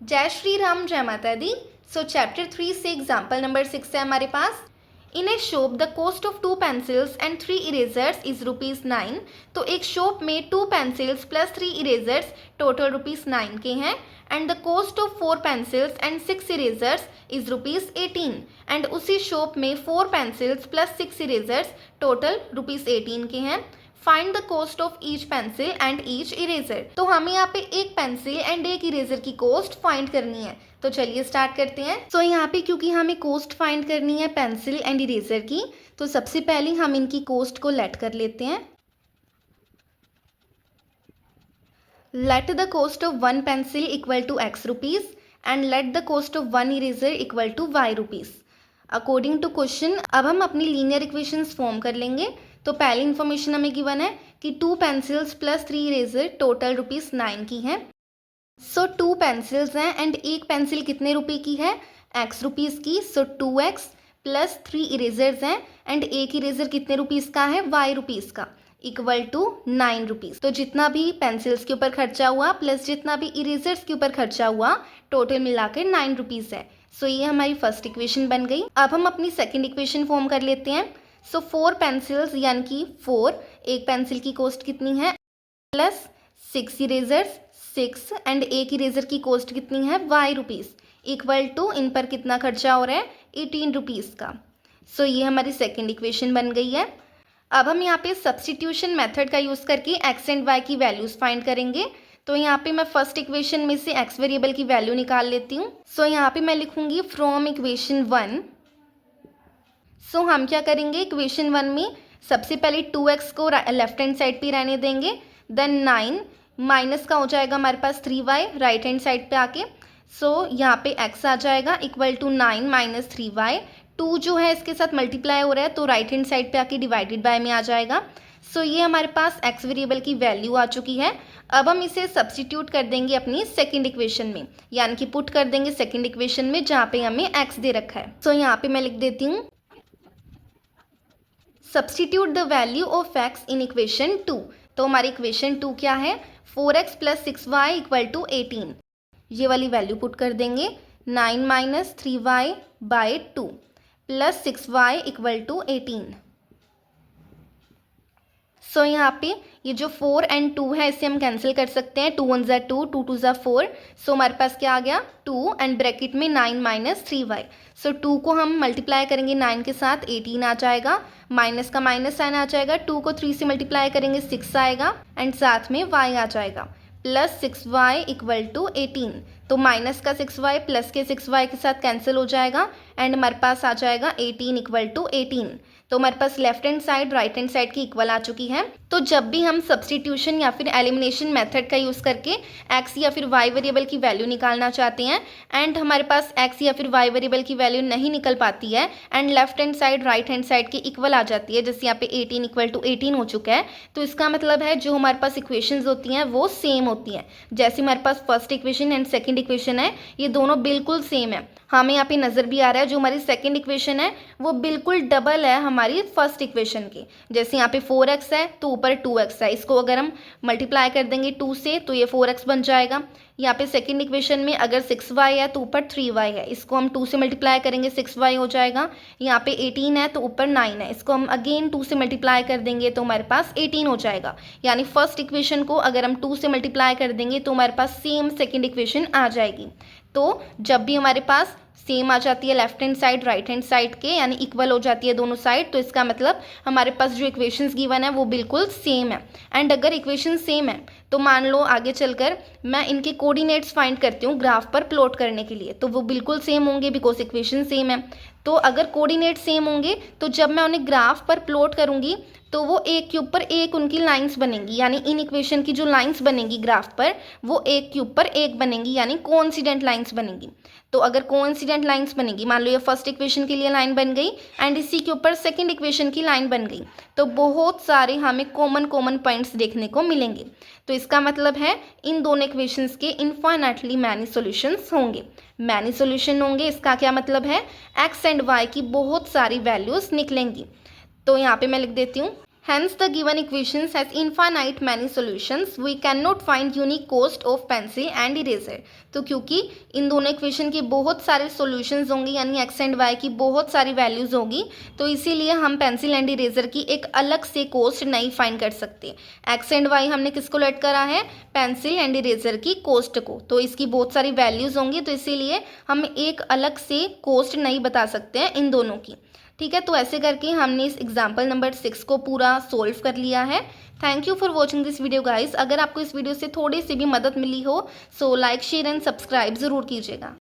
जय श्री राम, जय माता दी। सो चैप्टर 3 से एग्जाम्पल नंबर 6 है हमारे पास। In a shop the cost of 2 pencils and 3 erasers is ₹9। तो एक शॉप में 2 पेंसिल्स प्लस 3 इरेजर्स टोटल ₹9 के हैं। And the cost of 4 pencils and 6 erasers is ₹18। And उसी शॉप में 4 पेंसिल्स प्लस 6 इरेजर्स टोटल ₹18 के हैं। Find the cost of each pencil and each eraser. तो हमें यहाँ पे एक पेंसिल एंड एक इरेजर की कॉस्ट फाइंड करनी है। तो चलिए स्टार्ट करते हैं। तो यहाँ पे क्योंकि हमें कॉस्ट फाइंड करनी है पेंसिल एंड इरेजर की, तो सबसे पहले हम इनकी कॉस्ट को लेट कर लेते हैं। Let the cost of 1 pencil equal to X rupees and let the cost of 1 eraser equal to Y rupees. According to question अब हम अपनी लीनियर इक्वेशंस फॉर्म कर लेंगे। तो पहली इन्फॉर्मेशन हमें गिवन है कि 2 पेंसिल्स प्लस 3 इरेजर टोटल ₹9 की हैं। सो 2 पेंसिल्स हैं एंड एक पेंसिल कितने रुपए की है? X रुपीज़ की। सो 2X प्लस 3 इरेजर्स हैं एंड एक इरेजर कितने रुपीज़ का है? Y रुपीज़ का, इक्वल टू 9 रुपीज़। तो जितना भी पेंसिल्स के ऊपर खर्चा हुआ प्लस जितना भी इरेजर्स के ऊपर खर्चा हुआ टोटल मिला के 9 रुपीज़ है। सो ये हमारी फर्स्ट इक्वेशन बन गई। अब हम अपनी सेकेंड इक्वेशन फॉर्म कर लेते हैं। सो 4 पेंसिल्स यानी कि 4, एक पेंसिल की कॉस्ट कितनी है? प्लस 6 इरेजर्स 6 एंड एक इरेजर की कॉस्ट कितनी है? Y रुपीज़, इक्वल टू इन पर कितना खर्चा हो रहा है? 18 रुपीज़ का। सो ये हमारी सेकेंड इक्वेशन बन गई है। अब हम यहाँ पे सब्स्टिट्यूशन मेथड का यूज़ करके x एंड y की वैल्यूज़ फाइंड करेंगे। तो यहाँ पे मैं फर्स्ट इक्वेशन में से x वेरिएबल की वैल्यू निकाल लेती हूँ। सो यहाँ पे मैं लिखूँगी फ्रॉम इक्वेशन 1। सो हम क्या करेंगे, इक्वेशन 1 में सबसे पहले 2x को लेफ्ट हैंड साइड पे रहने देंगे, देन 9 माइनस का हो जाएगा हमारे पास 3y राइट हैंड साइड पे आके। सो यहाँ पे x आ जाएगा इक्वल टू 9 माइनस 3y। 2 जो है इसके साथ मल्टीप्लाई हो रहा है तो राइट हैंड साइड पे आके डिवाइडेड बाय में आ जाएगा। सो ये हमारे पास x वेरिएबल की वैल्यू आ चुकी है। अब हम इसे सब्स्टिट्यूट कर देंगे अपनी सेकंड इक्वेशन में, यानी कि पुट कर देंगे सेकंड इक्वेशन में जहाँ पे हमें x दे रखा है। सो यहाँ पे मैं लिख देती हूँ substitute the value of x in equation 2। तो हमारी इक्वेशन 2 क्या है? 4x plus 6y equal to 18। ये वाली वैल्यू पुट कर देंगे। 9 minus 3y by 2 plus 6y equal to 18। So यहाँ पे ये जो 4 एंड 2 है इसे हम कैंसिल कर सकते हैं। 2 1 ज़ा 2, 2 2 ज़ा 4। सो हमारे पास क्या आ गया? 2 एंड ब्रैकेट में 9 माइनस 3y। सो 2 को हम मल्टीप्लाई करेंगे 9 के साथ, 18 आ जाएगा। माइनस का माइनस साइन आ जाएगा। 2 को 3 से मल्टीप्लाई करेंगे 6 आएगा एंड साथ में y आ जाएगा प्लस 6y इक्वल टू 18। तो माइनस का 6y प्लस के 6y के साथ कैंसिल हो जाएगा एंड हमारे पास आ जाएगा 18 इक्वल टू 18। तो हमारे पास left hand side right hand side की इक्वल आ चुकी है। तो जब भी हम सब्स्टिट्यूशन या फिर एलिमिनेशन मेथड का यूज़ करके x या फिर y वेरिएबल की वैल्यू निकालना चाहते हैं एंड हमारे पास x या फिर y वेरिएबल की वैल्यू नहीं निकल पाती है and left hand side right hand side की इक्वल आ जाती है, जैसे यहाँ पे 18 इक्वल टू 18 हो चुका है, तो इसका मतलब है जो हमारे पास इक्वेशंस होती हैं वो सेम होती हैं। जैसे हमारे पास first equation and second equation है, ये दोनों बिल्कुल सेम है। हमें यहाँ पे नज़र भी आ रहा है जो हमारी सेकेंड इक्वेशन है वो बिल्कुल डबल है हमारी फर्स्ट इक्वेशन के। जैसे यहाँ पे 4x है तो ऊपर 2x है, इसको अगर हम मल्टीप्लाई कर देंगे 2 से तो ये 4x बन जाएगा। यहाँ पे सेकेंड इक्वेशन में अगर 6y है तो ऊपर 3y है, इसको हम 2 से मल्टीप्लाई करेंगे 6y हो जाएगा। यहाँ पे 18 है तो ऊपर 9 है, इसको हम अगेन 2 से मल्टीप्लाई कर देंगे तो हमारे पास 18 हो जाएगा। यानी फर्स्ट इक्वेशन को अगर हम 2 से मल्टीप्लाई कर देंगे तो हमारे पास सेम सेकेंड इक्वेशन आ जाएगी। तो जब भी हमारे पास सेम आ जाती है left hand side right hand side के, यानी इक्वल हो जाती है दोनों साइड, तो इसका मतलब हमारे पास जो इक्वेशंस गिवन है वो बिल्कुल सेम है। एंड अगर इक्वेशन सेम है तो मान लो आगे चलकर मैं इनके कोऑर्डिनेट्स फाइंड करती हूँ ग्राफ पर प्लॉट करने के लिए, तो वो बिल्कुल सेम होंगे बिकॉज इक्वेशन सेम है। तो अगर कोऑर्डिनेट सेम होंगे तो जब मैं उन्हें ग्राफ पर प्लॉट करूँगी तो वो एक के ऊपर एक उनकी लाइंस बनेंगी, यानी इन इक्वेशन की जो लाइंस बनेंगी ग्राफ पर वो एक के ऊपर एक बनेंगी, यानी कोइंसिडेंट लाइंस बनेंगी। तो अगर कोइंसिडेंट लाइंस बनेगी, मान लो ये फर्स्ट इक्वेशन के लिए लाइन बन गई एंड इसी के ऊपर सेकंड इक्वेशन की लाइन बन गई, तो बहुत सारे हमें कॉमन पॉइंट्स देखने को मिलेंगे। तो इसका मतलब है इन दोनों इक्वेशंस के इनफाइनाइटली मैनी सॉल्यूशंस होंगे। मैनी सॉल्यूशन होंगे इसका क्या मतलब है? x एंड y की बहुत सारी वैल्यूज़ निकलेंगी। तो यहाँ पे मैं लिख देती हूँ Hence, the given equations has infinite many solutions. We cannot find unique cost of pencil and eraser. तो क्योंकि इन दोनों इक्वेशन के बहुत सारे सॉल्यूशंस होंगे यानी एक्स एंड वाई की बहुत सारी वैल्यूज़ होगी, तो इसीलिए हम पेंसिल एंड इरेजर की एक अलग से कॉस्ट नहीं फाइंड कर सकते। एक्स एंड वाई हमने किसको लेट करा है? पेंसिल एंड इरेजर की कॉस्ट को। तो इसकी बहुत सारी वैल्यूज़ होंगी, तो इसीलिए हम एक अलग से कॉस्ट नहीं बता सकते हैं इन दोनों की। ठीक है, तो ऐसे करके हमने इस एग्जाम्पल नंबर 6 को पूरा सोल्व कर लिया है। Thank you for watching this video guys. अगर आपको इस वीडियो से थोड़ी सी भी मदद मिली हो so like share and subscribe ज़रूर कीजिएगा।